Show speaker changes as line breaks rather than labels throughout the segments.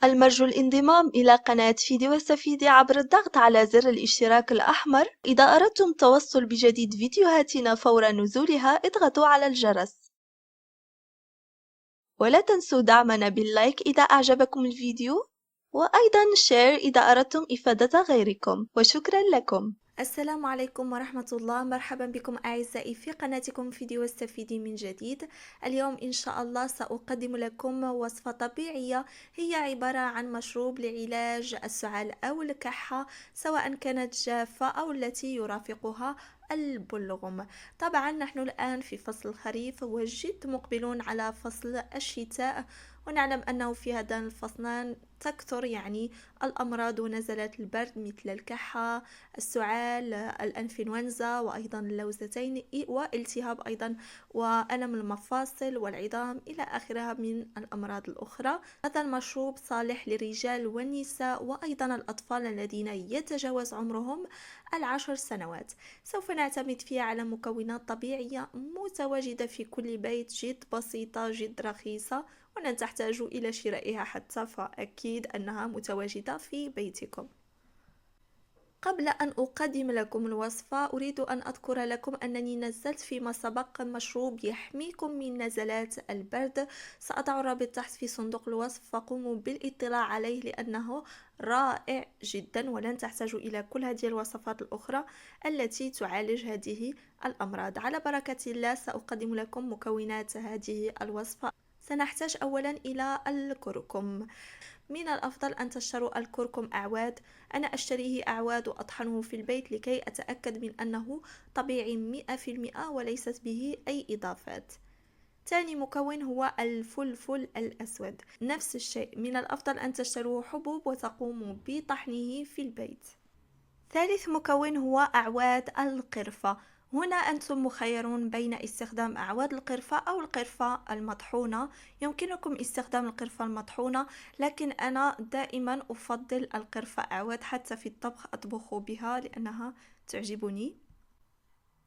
المرجو الانضمام إلى قناة فيدي واستفيدي عبر الضغط على زر الاشتراك الأحمر. إذا أردتم التوصل بجديد فيديوهاتنا فور نزولها اضغطوا على الجرس، ولا تنسوا دعمنا باللايك إذا أعجبكم الفيديو، وأيضا شير إذا أردتم إفادة غيركم، وشكرا لكم. السلام عليكم ورحمة الله، مرحبا بكم أعزائي في قناتكم فيديو واستفيدي من جديد. اليوم إن شاء الله سأقدم لكم وصفة طبيعية، هي عبارة عن مشروب لعلاج السعال أو الكحة، سواء كانت جافة أو التي يرافقها البلغم. طبعا نحن الآن في فصل الخريف وجد مقبلون على فصل الشتاء، ونعلم أنه في هذا الفصلان تكثر الأمراض ونزلات البرد مثل الكحة، السعال، الأنفلونزا، وأيضا اللوزتين، والتهاب أيضا، وألم المفاصل والعظام إلى آخرها من الأمراض الأخرى. هذا المشروب صالح للرجال والنساء وأيضا الأطفال الذين يتجاوز عمرهم 10 سنوات. سوف نعتمد فيها على مكونات طبيعية متواجدة في كل بيت، جد بسيطة جد رخيصة، ولن تحتاجوا إلى شرائها حتى، فأكيد أنها متواجدة في بيتكم. قبل أن أقدم لكم الوصفة أريد أن أذكر لكم أنني نزلت فيما سبق مشروب يحميكم من نزلات البرد، سأضع الرابط تحت في صندوق الوصف، فقوموا بالاطلاع عليه لأنه رائع جدا، ولن تحتاجوا إلى كل هذه الوصفات الأخرى التي تعالج هذه الأمراض. على بركة الله سأقدم لكم مكونات هذه الوصفة. سنحتاج أولا إلى الكركم. من الأفضل أن تشتروا الكركم أعواد، أنا أشتريه أعواد وأطحنه في البيت لكي أتأكد من أنه طبيعي 100% وليست به أي إضافات. ثاني مكون هو الفلفل الأسود، نفس الشيء، من الأفضل أن تشتروه حبوب وتقوموا بطحنه في البيت. ثالث مكون هو أعواد القرفة. هنا أنتم مخيرون بين استخدام أعواد القرفة أو القرفة المطحونة. يمكنكم استخدام القرفة المطحونة، لكن أنا دائما أفضل القرفة أعواد، حتى في الطبخ أطبخ بها لأنها تعجبني.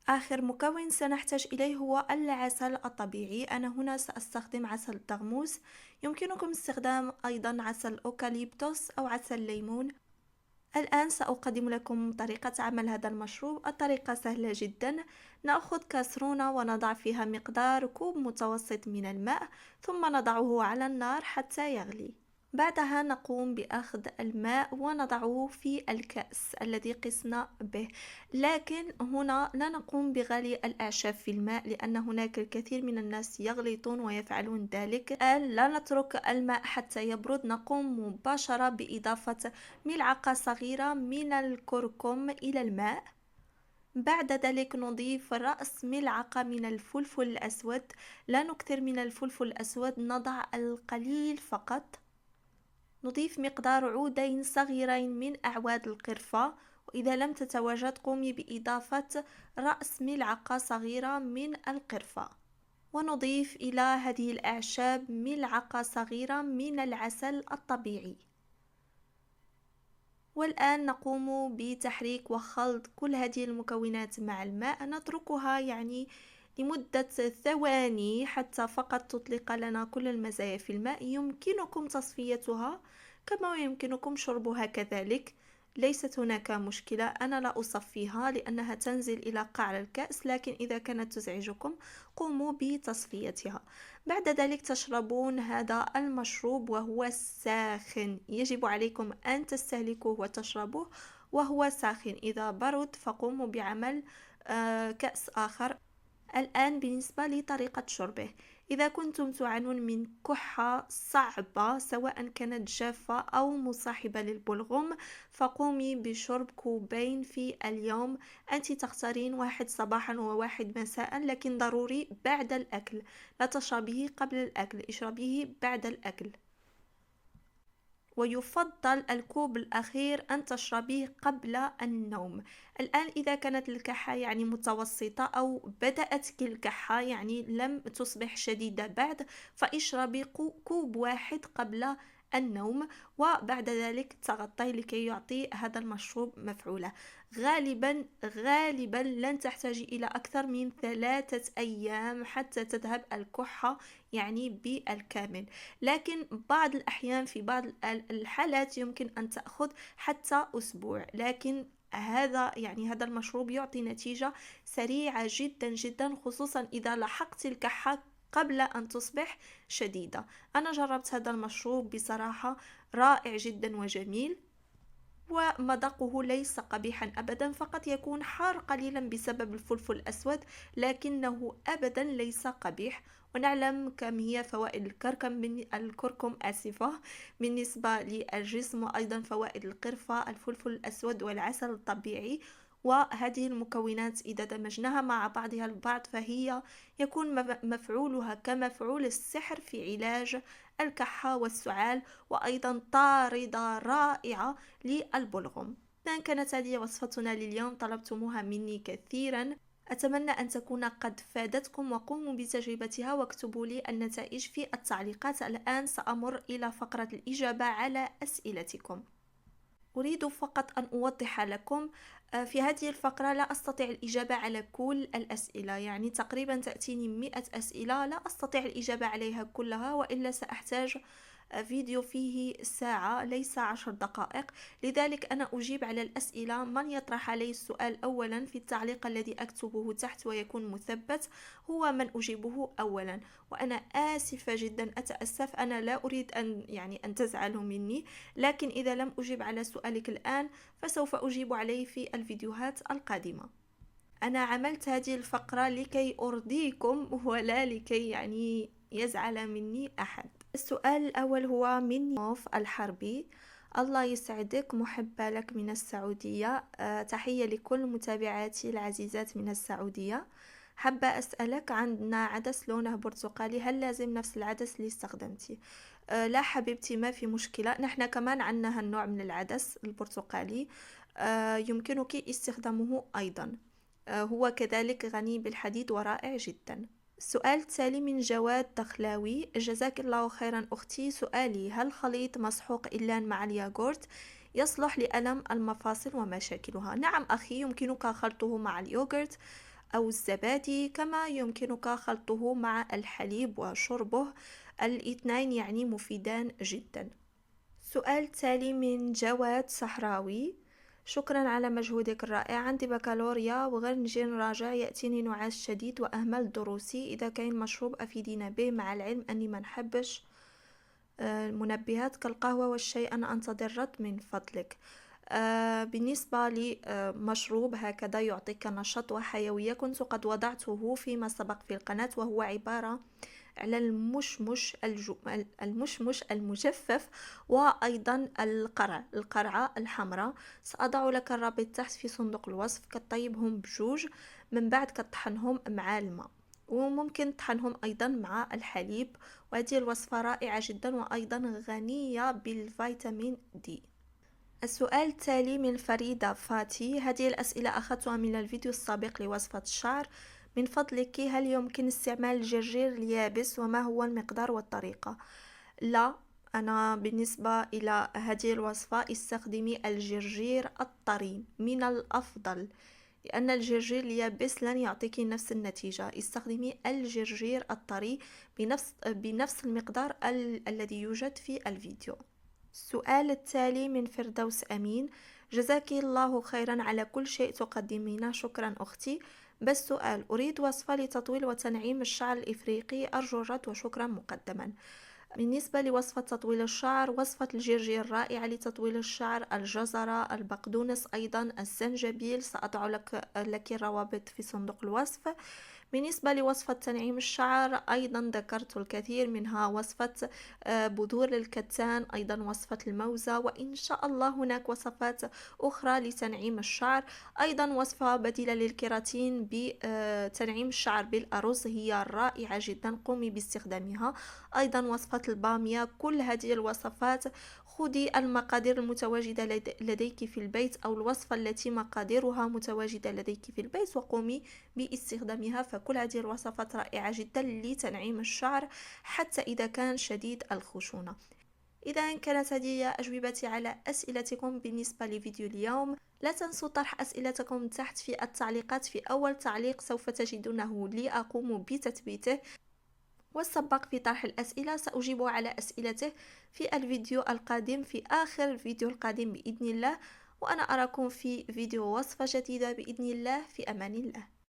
آخر مكون سنحتاج إليه هو العسل الطبيعي. أنا هنا سأستخدم عسل الدغموس، يمكنكم استخدام أيضا عسل أوكاليبتوس أو عسل ليمون. الآن سأقدم لكم طريقة عمل هذا المشروب. الطريقة سهلة جدا، نأخذ كاسرونة ونضع فيها مقدار كوب متوسط من الماء، ثم نضعه على النار حتى يغلي. بعدها نقوم بأخذ الماء ونضعه في الكأس الذي قسنا به، لكن هنا لا نقوم بغلي الأعشاب في الماء لأن هناك الكثير من الناس يغلطون ويفعلون ذلك. الآن لا نترك الماء حتى يبرد، نقوم مباشرة بإضافة ملعقة صغيرة من الكركم إلى الماء. بعد ذلك نضيف رأس ملعقة من الفلفل الأسود، لا نكثر من الفلفل الأسود، نضع القليل فقط. نضيف مقدار عودين صغيرين من أعواد القرفة، وإذا لم تتواجد قومي بإضافة رأس ملعقة صغيرة من القرفة. ونضيف إلى هذه الأعشاب ملعقة صغيرة من العسل الطبيعي. والآن نقوم بتحريك وخلط كل هذه المكونات مع الماء، نتركها لمدة ثواني حتى فقط تطلق لنا كل المزايا في الماء. يمكنكم تصفيتها كما يمكنكم شربها كذلك، ليست هناك مشكلة. أنا لا أصفيها لأنها تنزل إلى قاع الكأس، لكن إذا كانت تزعجكم قوموا بتصفيتها. بعد ذلك تشربون هذا المشروب وهو ساخن، يجب عليكم أن تستهلكوه وتشربوه وهو ساخن. إذا برد فقوموا بعمل كأس آخر. الآن بالنسبة لطريقة شربه، إذا كنتم تعانون من كحة صعبة سواء كانت جافة أو مصاحبة للبلغم، فقومي بشرب كوبين في اليوم. أنت تختارين واحد صباحا وواحد مساء، لكن ضروري بعد الأكل، لا تشربيه قبل الأكل، اشربيه بعد الأكل. ويفضل الكوب الأخير أن تشربيه قبل النوم. الآن إذا كانت الكحة متوسطة أو بدأت الكحة لم تصبح شديدة بعد، فاشربي كوب واحد قبل النوم، وبعد ذلك تغطيه لكي يعطي هذا المشروب مفعوله. غالبا لن تحتاج إلى أكثر من 3 أيام حتى تذهب الكحة يعني بالكامل، لكن بعض الأحيان في بعض الحالات يمكن أن تأخذ حتى أسبوع، لكن هذا المشروب يعطي نتيجة سريعة جدا جدا، خصوصا إذا لحقت الكحة قبل أن تصبح شديدة. أنا جربت هذا المشروب بصراحة رائع جدا وجميل، ومذاقه ليس قبيحا أبدا، فقط يكون حار قليلا بسبب الفلفل الأسود، لكنه أبدا ليس قبيح. ونعلم كم هي فوائد الكركم بالنسبة للجسم، وأيضا فوائد القرفة، الفلفل الأسود والعسل الطبيعي. وهذه المكونات إذا دمجناها مع بعضها البعض فهي يكون مفعولها كمفعول السحر في علاج الكحة والسعال، وأيضا طاردة رائعة للبلغم. كانت هذه وصفتنا لليوم، طلبتموها مني كثيرا، أتمنى أن تكون قد فادتكم، وقوموا بتجربتها واكتبوا لي النتائج في التعليقات. الآن سأمر إلى فقرة الإجابة على أسئلتكم. أريد فقط أن أوضح لكم، في هذه الفقرة لا أستطيع الإجابة على كل الأسئلة، يعني تقريبا تأتيني 100 أسئلة لا أستطيع الإجابة عليها كلها، وإلا سأحتاج فيديو فيه ساعة ليس 10 دقائق. لذلك أنا أجيب على الأسئلة. من يطرح علي السؤال أولا في التعليق الذي أكتبه تحت ويكون مثبت هو من أجيبه أولا. وأنا آسفة جدا، أتأسف، أنا لا أريد أن تزعلوا مني، لكن إذا لم أجيب على سؤالك الآن فسوف أجيب عليه في الفيديوهات القادمة. أنا عملت هذه الفقرة لكي أرضيكم ولا لكي يزعل مني أحد. السؤال الأول هو من نوف الحربي. الله يسعدك، محبة لك من السعودية. تحية لكل متابعاتي العزيزات من السعودية. حابة أسألك، عندنا عدس لونه برتقالي، هل لازم نفس العدس اللي استخدمتي؟ لا حبيبتي، ما في مشكلة، نحن كمان عندنا هالنوع من العدس البرتقالي، يمكنك استخدامه أيضا، هو كذلك غني بالحديد ورائع جدا. السؤال التالي من جواد دخلاوي. جزاك الله خيرا أختي، سؤالي، هل خليط مسحوق إلان مع الياغورت يصلح لألم المفاصل ومشاكلها؟ نعم أخي، يمكنك خلطه مع اليوغورت أو الزبادي، كما يمكنك خلطه مع الحليب وشربه، الاثنين مفيدان جدا. السؤال التالي من جواد صحراوي. شكرا على مجهودك الرائع، عندي بكالوريا وغير نجي نراجع، يأتيني نعاس شديد وأهمل دروسي، إذا كان مشروب أفيدينا به، مع العلم أني ما نحبش المنبهات كالقهوة والشاي، أنا أنتظر رد من فضلك. بالنسبة لمشروب هكذا يعطيك نشاط وحيوية، كنت قد وضعته فيما سبق في القناة، وهو عبارة على المشمش المجفف، وأيضا القرعة الحمراء. سأضع لك الرابط تحت في صندوق الوصف. كطيبهم بجوج، من بعد كطحنهم مع الماء، وممكن تطحنهم أيضا مع الحليب، وهذه الوصفة رائعة جدا وأيضا غنية بالفيتامين دي. السؤال التالي من فريدة فاتي. هذه الأسئلة أخذتها من الفيديو السابق لوصفة الشعر. من فضلك، هل يمكن استعمال الجرجير اليابس، وما هو المقدار والطريقة؟ لا، أنا بالنسبة إلى هذه الوصفة استخدمي الجرجير الطري من الأفضل، لأن الجرجير اليابس لن يعطيك نفس النتيجة. استخدمي الجرجير الطري بنفس المقدار الذي يوجد في الفيديو. السؤال التالي من فردوس أمين. جزاك الله خيرا على كل شيء تقدمينه. شكرا أختي، بس سؤال، أريد وصفة لتطويل وتنعيم الشعر الإفريقي، أرجو الرد وشكرا مقدما. بالنسبة لوصفة تطويل الشعر، وصفة الجرجير رائعة لتطويل الشعر، الجزرة، البقدونس، أيضا الزنجبيل، سأضع لك الروابط في صندوق الوصف. بالنسبة لوصفة تنعيم الشعر أيضا ذكرت الكثير منها، وصفة بذور الكتان، أيضا وصفة الموزة، وإن شاء الله هناك وصفات أخرى لتنعيم الشعر. أيضا وصفة بديلة للكيراتين بتنعيم الشعر بالأرز، هي رائعة جدا، قومي باستخدامها. أيضا وصفة البامية. كل هذه الوصفات خذي المقادير المتواجدة لديك في البيت، أو الوصفة التي مقاديرها متواجدة لديك في البيت، وقومي باستخدامها. فكل هذه الوصفات رائعة جدا لتنعيم الشعر حتى إذا كان شديد الخشونة. إذا كانت هذه أجوبتي على أسئلتكم بالنسبة لفيديو اليوم. لا تنسوا طرح أسئلتكم تحت في التعليقات. في أول تعليق سوف تجدونه لي أقوم بتثبيته، والسباق في طرح الأسئلة سأجيب على أسئلته في الفيديو القادم، في آخر الفيديو القادم بإذن الله. وأنا أراكم في فيديو وصفة جديدة بإذن الله. في أمان الله.